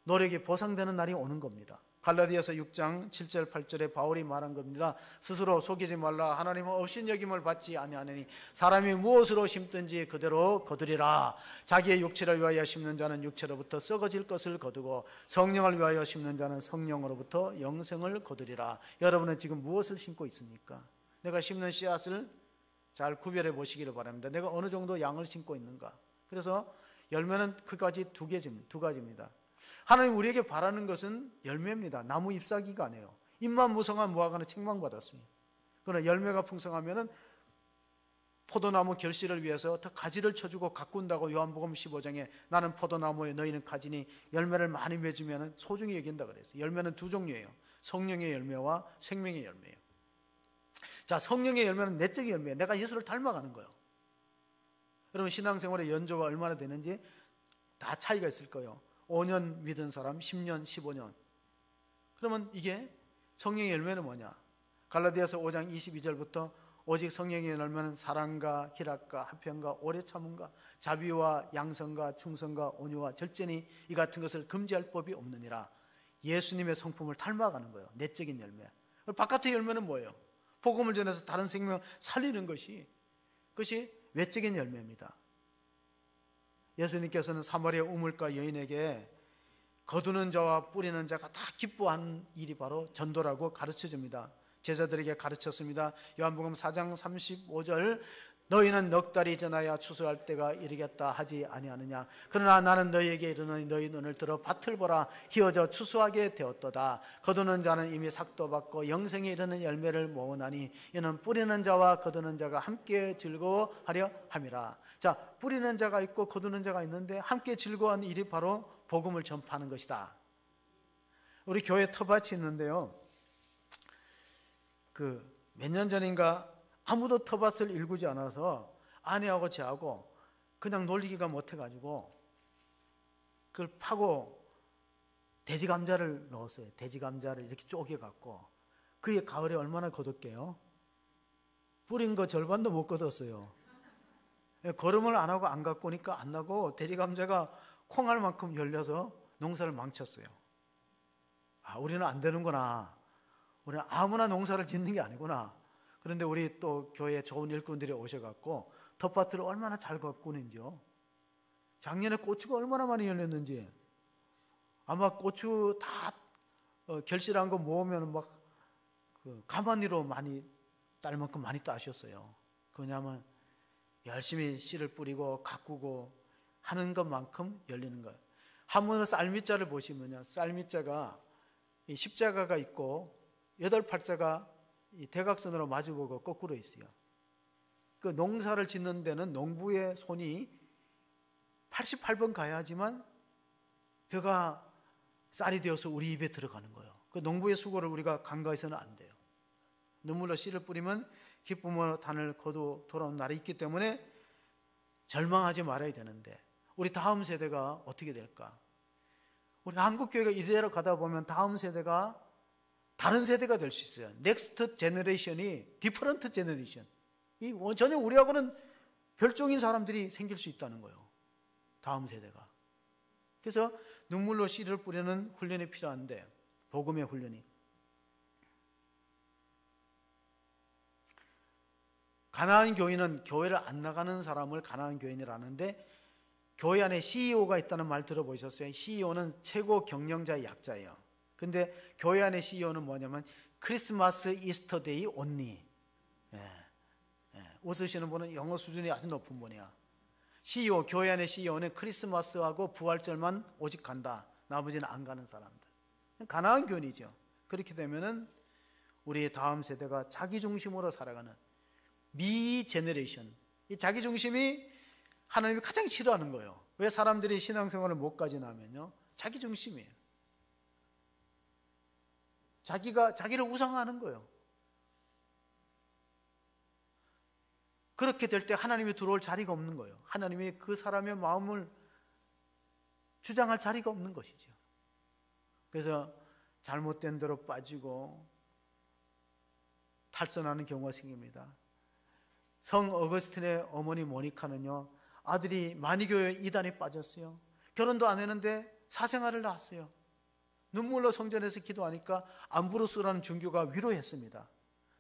노력이 보상되는 날이 오는 겁니다. 갈라디아서 6장 7절 8절에 바울이 말한 겁니다. 스스로 속이지 말라. 하나님은 업신여김을 받지 아니하느니 사람이 무엇으로 심든지 그대로 거두리라. 자기의 육체를 위하여 심는 자는 육체로부터 썩어질 것을 거두고 성령을 위하여 심는 자는 성령으로부터 영생을 거두리라. 여러분은 지금 무엇을 심고 있습니까? 내가 심는 씨앗을 잘 구별해 보시기를 바랍니다. 내가 어느 정도 양을 심고 있는가? 그래서 열매는 그까지 두 가지입니다. 하나님 우리에게 바라는 것은 열매입니다. 나무 잎사귀가 아니에요. 잎만 무성한 무화과는 책망받았어요. 그러나 열매가 풍성하면은 포도나무 결실을 위해서 더 가지를 쳐주고 가꾼다고 요한복음 15장에 나는 포도나무에 너희는 가지니 열매를 많이 맺으면 소중히 여긴다 그랬어요. 열매는 두 종류예요. 성령의 열매와 생명의 열매예요. 자, 성령의 열매는 내적인 열매예요. 내가 예수를 닮아가는 거예요. 여러분 신앙생활의 연조가 얼마나 되는지 다 차이가 있을 거예요. 5년 믿은 사람, 10년, 15년. 그러면 이게 성령의 열매는 뭐냐? 갈라디아서 5장 22절부터 오직 성령의 열매는 사랑과 희락과 화평과 오래 참음과 자비와 양성과 충성과 온유와 절제니 이 같은 것을 금지할 법이 없느니라. 예수님의 성품을 닮아가는 거예요. 내적인 열매. 바깥의 열매는 뭐예요? 복음을 전해서 다른 생명을 살리는 것이, 그것이 외적인 열매입니다. 예수님께서는 사마리아 우물가 여인에게 거두는 자와 뿌리는 자가 다 기뻐하는 일이 바로 전도라고 가르쳐줍니다. 제자들에게 가르쳤습니다. 요한복음 4장 35절 너희는 넉 달이 지나야 추수할 때가 이르겠다 하지 아니하느냐. 그러나 나는 너희에게 이르노니 너희 눈을 들어 밭을 보라. 희어져 추수하게 되었도다. 거두는 자는 이미 삭도 받고 영생에 이르는 열매를 모으나니 이는 뿌리는 자와 거두는 자가 함께 즐거워하려 함이라. 자, 뿌리는 자가 있고 거두는 자가 있는데 함께 즐거워하는 일이 바로 복음을 전파하는 것이다. 우리 교회 터밭이 있는데요, 몇 년 전인가 아무도 터밭을 일구지 않아서 아내하고 저하고 그냥 놀리기가 못해가지고 그걸 파고 돼지 감자를 넣었어요. 돼지 감자를 이렇게 쪼개갖고 그게 가을에 얼마나 거뒀게요? 뿌린 거 절반도 못 거뒀어요. 걸음을 안 하고 안 갖고 오니까 안 나고 돼지 감자가 콩알 만큼 열려서 농사를 망쳤어요. 아, 우리는 안 되는구나. 우리는 아무나 농사를 짓는 게 아니구나. 그런데 우리 또 교회에 좋은 일꾼들이 오셔갖고 텃밭을 얼마나 잘 가꾸는지요. 작년에 고추가 얼마나 많이 열렸는지. 아마 고추 다 결실한 거 모으면 막 가마니로 많이 딸 만큼 많이 따셨어요. 그냐면 열심히 씨를 뿌리고 가꾸고 하는 것만큼 열리는 거예요. 한문으로 쌀미자를 보시면요, 쌀미자가 이 십자가가 있고 여덟 팔자가 이 대각선으로 마주보고 거꾸로 있어요. 그 농사를 짓는 데는 농부의 손이 88번 가야지만 벼가 쌀이 되어서 우리 입에 들어가는 거예요. 그 농부의 수고를 우리가 간과해서는 안 돼요. 눈물로 씨를 뿌리면 기쁨으로 단을 거두 돌아온 날이 있기 때문에 절망하지 말아야 되는데 우리 다음 세대가 어떻게 될까? 우리 한국교회가 이대로 가다 보면 다음 세대가 다른 세대가 될 수 있어요. 넥스트 제너레이션이 디퍼런트 제너레이션. 전혀 우리하고는 별종인 사람들이 생길 수 있다는 거예요. 다음 세대가. 그래서 눈물로 씨를 뿌리는 훈련이 필요한데, 복음의 훈련이. 가나안 교인은 교회를 안 나가는 사람을 가나안 교인이라는데, 교회 안에 CEO가 있다는 말 들어보셨어요? CEO는 최고 경영자의 약자예요. 근데 교회 안에 CEO는 뭐냐면 크리스마스 이스터데이 온리. 웃으시는 분은 영어 수준이 아주 높은 분이야. CEO, 교회 안에 CEO는 크리스마스하고 부활절만 오직 간다. 나머지는 안 가는 사람들. 가나안 교인이죠. 그렇게 되면은 우리 다음 세대가 자기 중심으로 살아가는 미 제너레이션. 이 자기 중심이 하나님이 가장 싫어하는 거예요. 왜 사람들이 신앙생활을 못 가지냐면요, 자기 중심이에요. 자기를 우상화하는 거예요. 그렇게 될 때 하나님이 들어올 자리가 없는 거예요. 하나님이 그 사람의 마음을 주장할 자리가 없는 것이죠. 그래서 잘못된 대로 빠지고 탈선하는 경우가 생깁니다. 성 어거스틴의 어머니 모니카는요, 아들이 마니교회 이단에 빠졌어요. 결혼도 안 했는데 사생활을 낳았어요. 눈물로 성전에서 기도하니까 암브로스라는 중교가 위로했습니다.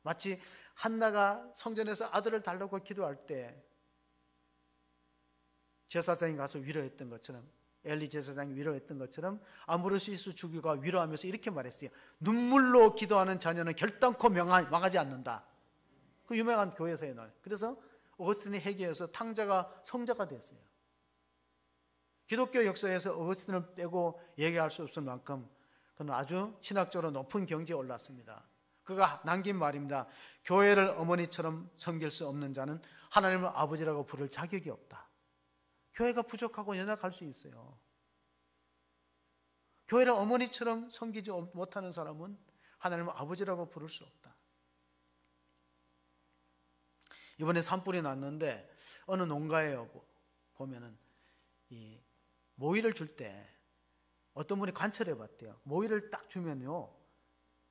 마치 한나가 성전에서 아들을 달라고 기도할 때 제사장이 가서 위로했던 것처럼, 엘리 제사장이 위로했던 것처럼 암브로시스 주교가 위로하면서 이렇게 말했어요. 눈물로 기도하는 자녀는 결단코 망하지 않는다. 그 유명한 교회에서의 말. 그래서 어거스틴이 회개해서 탕자가 성자가 됐어요. 기독교 역사에서 어거스틴을 빼고 얘기할 수 없을 만큼 그는 아주 신학적으로 높은 경지에 올랐습니다. 그가 남긴 말입니다. 교회를 어머니처럼 섬길 수 없는 자는 하나님을 아버지라고 부를 자격이 없다. 교회가 부족하고 연약할 수 있어요. 교회를 어머니처럼 섬기지 못하는 사람은 하나님을 아버지라고 부를 수 없다. 이번에 산불이 났는데 어느 농가에 보면은 이 모이를 줄 때 어떤 분이 관찰해 봤대요. 모이를 딱 주면요,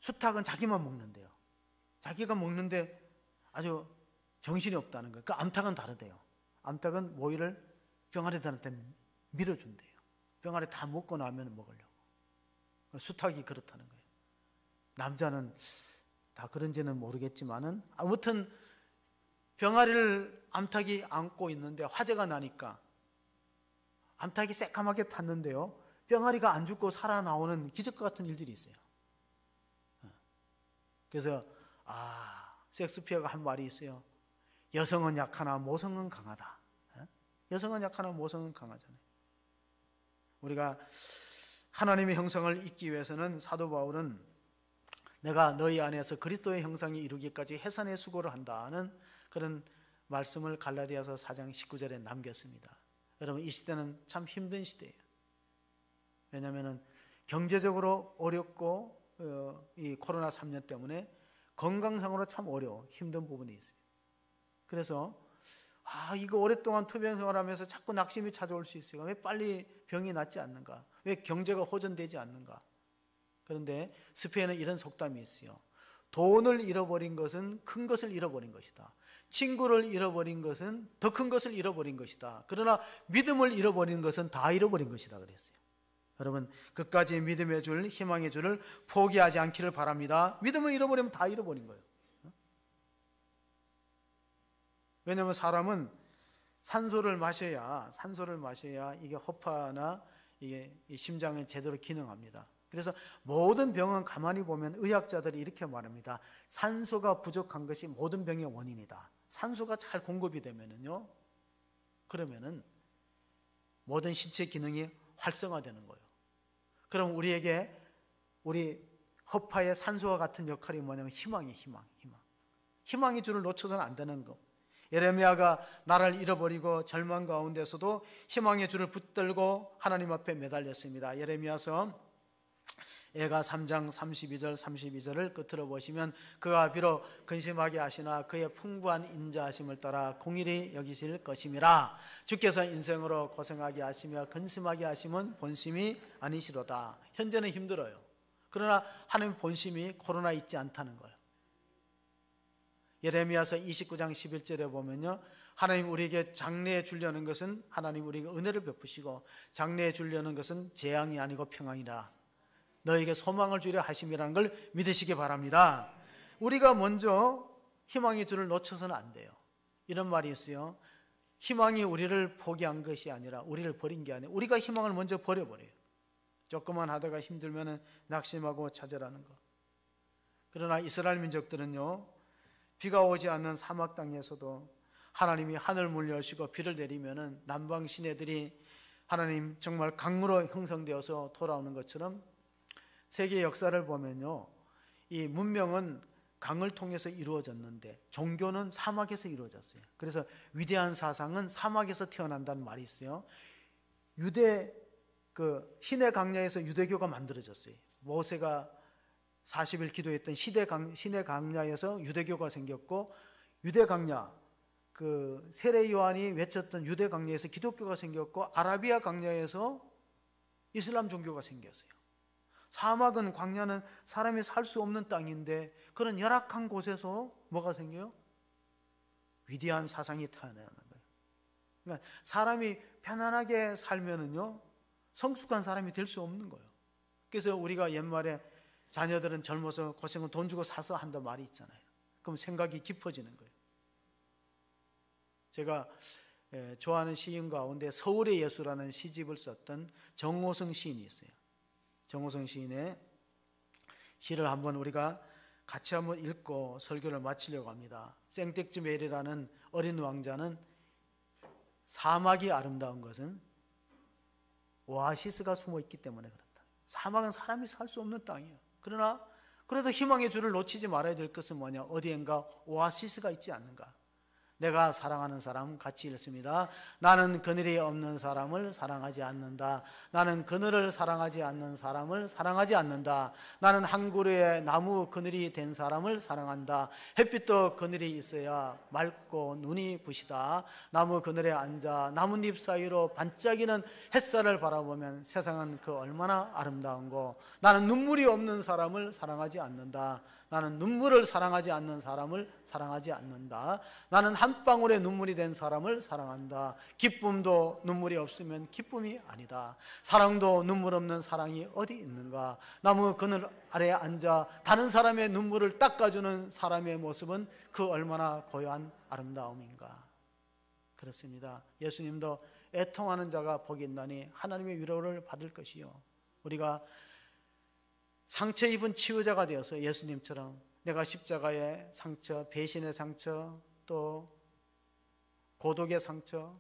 수탉은 자기만 먹는데요. 자기가 먹는데 아주 정신이 없다는 거예요. 그 암탉은 다르대요. 암탉은 모이를 병아리들한테 밀어준대요. 병아리 다 먹고 나면 먹으려고. 수탉이 그렇다는 거예요. 남자는 다 그런지는 모르겠지만은 아무튼 병아리를 암탉이 안고 있는데 화재가 나니까 암탉이 새까맣게 탔는데요, 병아리가 안 죽고 살아나오는 기적 같은 일들이 있어요. 그래서 섹스피어가 한 말이 있어요. 여성은 약하나 모성은 강하다. 여성은 약하나 모성은 강하잖아요. 우리가 하나님의 형상을 잇기 위해서는 사도 바울은 내가 너희 안에서 그리스도의 형상이 이루기까지 해산의 수고를 한다는 그런 말씀을 갈라디아서 4장 19절에 남겼습니다. 여러분, 이 시대는 참 힘든 시대예요. 왜냐하면 경제적으로 어렵고 이 코로나 3년 때문에 건강상으로 참 어려워 힘든 부분이 있어요. 그래서 이거 오랫동안 투병 생활하면서 자꾸 낙심이 찾아올 수 있어요. 왜 빨리 병이 낫지 않는가? 왜 경제가 호전되지 않는가? 그런데 스페인은 이런 속담이 있어요. 돈을 잃어버린 것은 큰 것을 잃어버린 것이다. 친구를 잃어버린 것은 더 큰 것을 잃어버린 것이다. 그러나 믿음을 잃어버린 것은 다 잃어버린 것이다 그랬어요. 여러분, 끝까지 믿음의 줄, 희망의 줄을 포기하지 않기를 바랍니다. 믿음을 잃어버리면 다 잃어버린 거예요. 왜냐하면 사람은 산소를 마셔야 이게 허파나 이게 심장이 제대로 기능합니다. 그래서 모든 병은 가만히 보면 의학자들이 이렇게 말합니다. 산소가 부족한 것이 모든 병의 원인이다. 산소가 잘 공급이 되면은요, 그러면은 모든 신체 기능이 활성화되는 거예요. 그럼 우리에게 우리 허파의 산소와 같은 역할이 뭐냐면 희망이에요. 희망의 줄을 놓쳐서는 안 되는 거. 예레미야가 나를 잃어버리고 절망 가운데서도 희망의 줄을 붙들고 하나님 앞에 매달렸습니다. 예레미야서 애가 3장 32절 32절을 끝으로 보시면 그가 비록 근심하게 하시나 그의 풍부한 인자하심을 따라 공일히 여기실 것임이라. 주께서 인생으로 고생하게 하시며 근심하게 하심은 본심이 아니시로다. 현재는 힘들어요. 그러나 하나님 본심이 코로나 있지 않다는 거예요. 예레미야서 29장 11절에 보면요, 하나님 우리에게 장래에 주려는 것은 하나님 우리에게 은혜를 베푸시고 장래에 주려는 것은 재앙이 아니고 평안이라. 너에게 소망을 주려 하심이라는 걸 믿으시기 바랍니다. 우리가 먼저 희망의 줄을 놓쳐서는 안 돼요. 이런 말이 있어요. 희망이 우리를 포기한 것이 아니라 우리를 버린 게 아니라 우리가 희망을 먼저 버려버려요. 조금만 하다가 힘들면 낙심하고 좌절하는 거. 그러나 이스라엘 민족들은요, 비가 오지 않는 사막 땅에서도 하나님이 하늘문을 여시고 비를 내리면은 남방 시내들이 하나님 정말 강으로 형성되어서 돌아오는 것처럼 세계 역사를 보면요, 이 문명은 강을 통해서 이루어졌는데 종교는 사막에서 이루어졌어요. 그래서 위대한 사상은 사막에서 태어난다는 말이 있어요. 유대 시내 강야에서 유대교가 만들어졌어요. 모세가 40일 기도했던 시내 강야에서 유대교가 생겼고, 유대 강야 세례 요한이 외쳤던 유대 강야에서 기독교가 생겼고, 아라비아 강야에서 이슬람 종교가 생겼어요. 사막은, 광야는 사람이 살 수 없는 땅인데 그런 열악한 곳에서 뭐가 생겨요? 위대한 사상이 태어나는 거예요. 그러니까 사람이 편안하게 살면은요, 성숙한 사람이 될 수 없는 거예요. 그래서 우리가 옛말에 자녀들은 젊어서 고생은 돈 주고 사서 한다 말이 있잖아요. 그럼 생각이 깊어지는 거예요. 제가 좋아하는 시인 가운데 서울의 예수라는 시집을 썼던 정호성 시인이 있어요. 정호성 시인의 시를 한번 우리가 같이 한번 읽고 설교를 마치려고 합니다. 생텍쥐메리라는 어린 왕자는 사막이 아름다운 것은 오아시스가 숨어 있기 때문에 그렇다. 사막은 사람이 살 수 없는 땅이에요. 그러나 그래도 희망의 줄을 놓치지 말아야 될 것은 뭐냐? 어디엔가 오아시스가 있지 않는가? 내가 사랑하는 사람, 같이 읽습니다. 나는 그늘이 없는 사람을 사랑하지 않는다. 나는 그늘을 사랑하지 않는 사람을 사랑하지 않는다. 나는 한 그루의 나무 그늘이 된 사람을 사랑한다. 햇빛도 그늘이 있어야 맑고 눈이 부시다. 나무 그늘에 앉아 나뭇잎 사이로 반짝이는 햇살을 바라보면 세상은 그 얼마나 아름다운고. 나는 눈물이 없는 사람을 사랑하지 않는다. 나는 눈물을 사랑하지 않는 사람을 사랑하지 않는다. 나는 한 방울의 눈물이 된 사람을 사랑한다. 기쁨도 눈물이 없으면 기쁨이 아니다. 사랑도 눈물 없는 사랑이 어디 있는가? 나무 그늘 아래에 앉아 다른 사람의 눈물을 닦아주는 사람의 모습은 그 얼마나 고요한 아름다움인가. 그렇습니다. 예수님도 애통하는 자가 복이 있나니 하나님의 위로를 받을 것이요. 우리가 상처 입은 치유자가 되어서 예수님처럼 내가 십자가의 상처, 배신의 상처, 또 고독의 상처,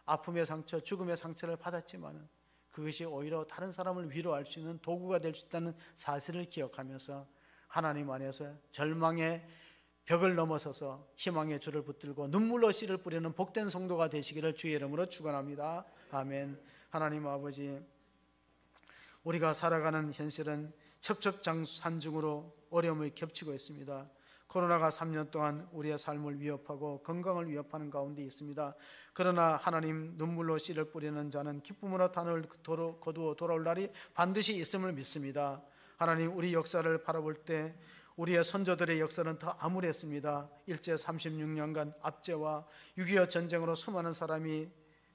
아픔의 상처, 죽음의 상처를 받았지만 그것이 오히려 다른 사람을 위로할 수 있는 도구가 될 수 있다는 사실을 기억하면서 하나님 안에서 절망의 벽을 넘어서서 희망의 줄을 붙들고 눈물로 씨를 뿌리는 복된 성도가 되시기를 주의 이름으로 축원합니다. 아멘. 하나님 아버지, 우리가 살아가는 현실은 첩첩산중으로 어려움을 겹치고 있습니다. 코로나가 3년 동안 우리의 삶을 위협하고 건강을 위협하는 가운데 있습니다. 그러나 하나님, 눈물로 씨를 뿌리는 자는 기쁨으로 단을 거두어 돌아올 날이 반드시 있음을 믿습니다. 하나님, 우리 역사를 바라볼 때 우리의 선조들의 역사는 더 암울했습니다. 일제 36년간 압제와 6.25 전쟁으로 수많은 사람이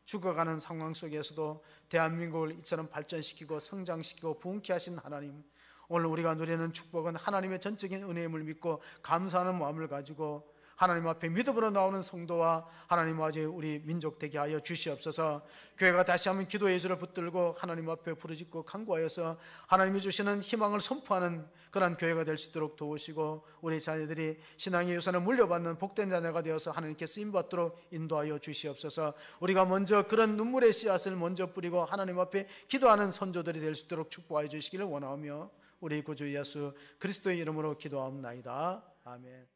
죽어가는 상황 속에서도 대한민국을 이처럼 발전시키고 성장시키고 부흥케 하신 하나님, 오늘 우리가 누리는 축복은 하나님의 전적인 은혜임을 믿고 감사하는 마음을 가지고 하나님 앞에 믿음으로 나오는 성도와 하나님 아버지 우리 민족 되게 하여 주시옵소서. 교회가 다시 한번 기도의 줄을 붙들고 하나님 앞에 부르짖고 간구하여서 하나님이 주시는 희망을 선포하는 그런 교회가 될 수 있도록 도우시고, 우리 자녀들이 신앙의 유산을 물려받는 복된 자녀가 되어서 하나님께 쓰임받도록 인도하여 주시옵소서. 우리가 먼저 그런 눈물의 씨앗을 먼저 뿌리고 하나님 앞에 기도하는 선조들이 될 수 있도록 축복하여 주시기를 원하며 우리 구주 예수 그리스도의 이름으로 기도하옵나이다. 아멘.